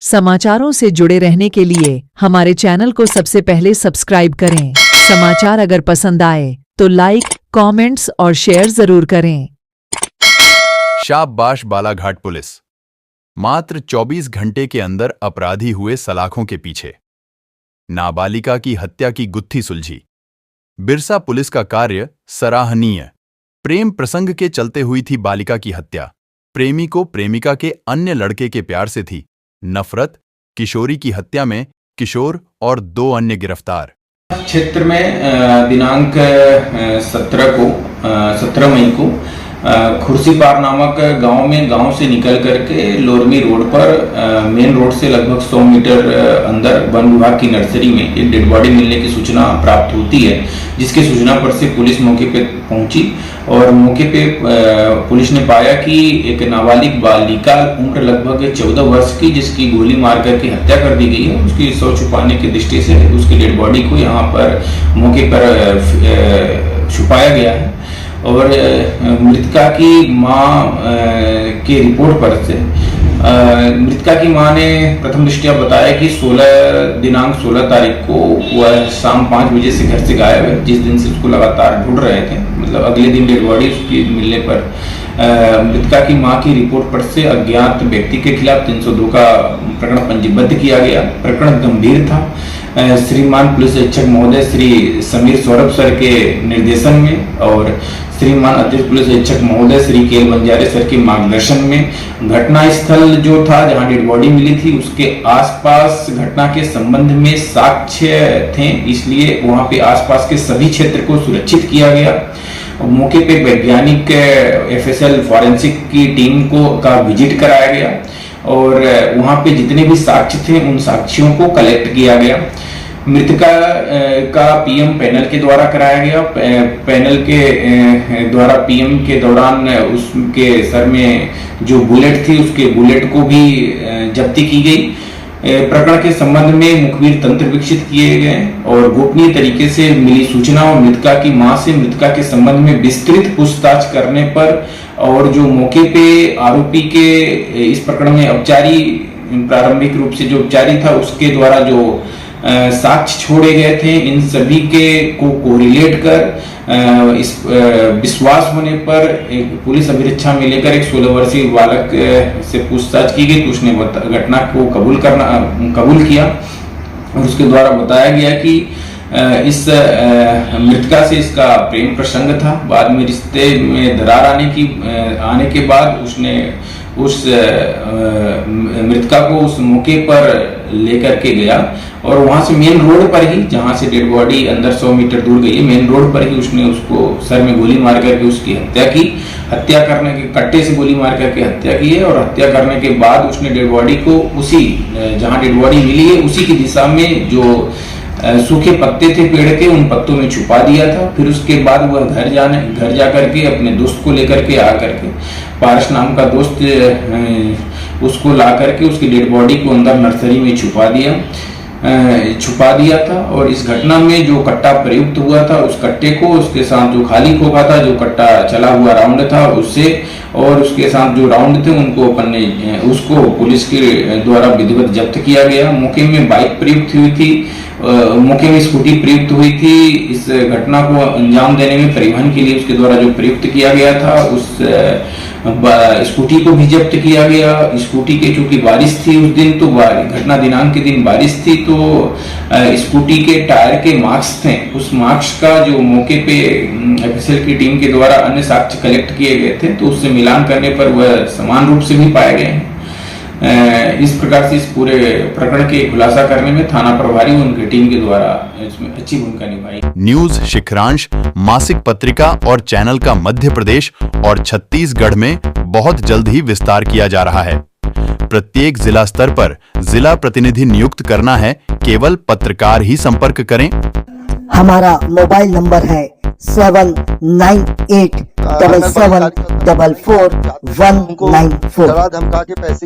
समाचारों से जुड़े रहने के लिए हमारे चैनल को सबसे पहले सब्सक्राइब करें। समाचार अगर पसंद आए तो लाइक, कमेंट्स और शेयर जरूर करें। शाबाश बालाघाट पुलिस, मात्र 24 घंटे के अंदर अपराधी हुए सलाखों के पीछे। नाबालिगा की हत्या की गुत्थी सुलझी। बिरसा पुलिस का कार्य सराहनीय। प्रेम प्रसंग के चलते हुई थी बालिका की हत्या। प्रेमी को प्रेमिका के अन्य लड़के के प्यार से थी नफरत। किशोरी की हत्या में किशोर और 2 अन्य गिरफ्तार। क्षेत्र में दिनांक 17 मई को खुर्सीपार नामक गांव से निकल करके लोरमी रोड पर मेन रोड से लगभग 100 मीटर अंदर वन विभाग की नर्सरी में एक डेड बॉडी मिलने की सूचना प्राप्त होती है, जिसके सूचना पर से पुलिस मौके पे पहुंची और मौके पे पुलिस ने पाया कि एक नाबालिग बालिका उम्र लगभग 14 वर्ष की, जिसकी गोली मार करके हत्या कर दी गई है, उसकी शव छुपाने की दृष्टि से उसकी डेड बॉडी को यहाँ पर मौके पर छुपाया गया है। और मृतका की मां के रिपोर्ट पर से मृतका की मां ने प्रथम दृष्टया बताया कि दिनांक 16 तारीख को वह शाम 5 बजे से घर से गायब है, जिस दिन से उसको लगातार ढूंढ रहे थे। मतलब अगले दिन डेड बॉडी उसकी मिलने पर मृतका की मां की रिपोर्ट पर से अज्ञात व्यक्ति के खिलाफ 302 का प्रकरण पंजीबद्ध किया गया। प्रकरण गंभीर था। श्रीमान पुलिस अधीक्षक महोदय श्री समीर सौरभ सर के निर्देशन में और श्रीमान अतिरिक्त पुलिस अधीक्षक महोदय श्री केएल बंजारे सर के मार्गदर्शन में घटना स्थल जो था जहां डेड बॉडी मिली थी उसके आसपास घटना के संबंध में साक्ष्य थे, इसलिए वहां पे आसपास के सभी क्षेत्र को सुरक्षित किया गया। मौके पे वैज्ञानिक एफएसएल फॉरेंसिक की टीम का विजिट कराया गया और वहां पे जितने भी साक्ष्य थे उन साक्ष्यों को कलेक्ट किया गया। मृतका का पीएम पैनल के द्वारा कराया गया। पैनल के द्वारा पीएम के दौरान उसके सर में जो बुलेट थी उसके बुलेट को भी जब्ती की गई। प्रकरण के संबंध में मुखबिर तंत्र विकसित किए गए और गोपनीय तरीके से मिली सूचना और मृतका की मां से मृतका के संबंध में विस्तृत पूछताछ करने पर और जो मौके पे आरोपी के इस प्रकरण में औपचारी प्रारंभिक रूप से जो औपचारी था उसके द्वारा जो साक्ष्य छोड़े गए थे, इन सभी के को कोरिलेट कर इस विश्वास होने पर एक पुलिस अभिरक्षा में लेकर एक 16 वर्षीय बालक से पूछताछ की गई तो उसने घटना को कबूल किया और उसके द्वारा बताया गया कि इस मृतका से इसका प्रेम प्रसंग था। बाद में रिश्ते में दरार आने के बाद उसने उस मृतका को उस मौके पर लेकर के गया और वहां से मेन रोड पर ही, जहां से डेड बॉडी अंदर 100 मीटर दूर गई है, मेन रोड पर ही उसने उसको सर में गोली मार करके उसकी हत्या की। हत्या करने के कट्टे से गोली मार करके हत्या की है और हत्या करने के बाद उसने डेड बॉडी को उसी जहां डेड बॉडी मिली है उसी की दिशा में जो सूखे पत्ते थे पेड़ के उन पत्तों में छुपा दिया था। फिर उसके बाद वह घर जा करके अपने दोस्त को लेकर के आ करके पारस नाम का दोस्त उसको ला करके उसकी डेड बॉडी को अंदर नर्सरी में छुपा दिया था। और इस घटना में जो कट्टा प्रयुक्त हुआ था उस कट्टे को उसके साथ जो खाली खोखा था, जो कट्टा चला हुआ राउंड था उससे और उसके साथ जो राउंड थे उनको उसको पुलिस के द्वारा विधिवत जब्त किया गया। मौके में बाइक प्रयुक्त हुई थी, मौके में स्कूटी प्रयुक्त हुई थी। इस घटना को अंजाम देने में परिवहन के लिए उसके द्वारा जो प्रयुक्त किया गया था उस स्कूटी को भी जब्त किया गया। स्कूटी के चूंकि बारिश थी उस दिन, तो घटना दिनांक के दिन बारिश थी, तो स्कूटी के टायर के मार्क्स थे, उस मार्क्स का जो मौके पे एफएसएल की टीम के द्वारा अन्य साक्ष्य कलेक्ट किए गए थे तो उससे मिलान करने पर वह समान रूप से भी पाए गए हैं। इस प्रकार से इस पूरे प्रकरण के खुलासा करने में थाना प्रभारी उनकी टीम के द्वारा इसमें अच्छी भूमिका निभाई। न्यूज शिखरांश मासिक पत्रिका और चैनल का मध्य प्रदेश और छत्तीसगढ़ में बहुत जल्द ही विस्तार किया जा रहा है। प्रत्येक जिला स्तर पर जिला प्रतिनिधि नियुक्त करना है, केवल पत्रकार ही संपर्क करें। हमारा मोबाइल नंबर है 798777444194।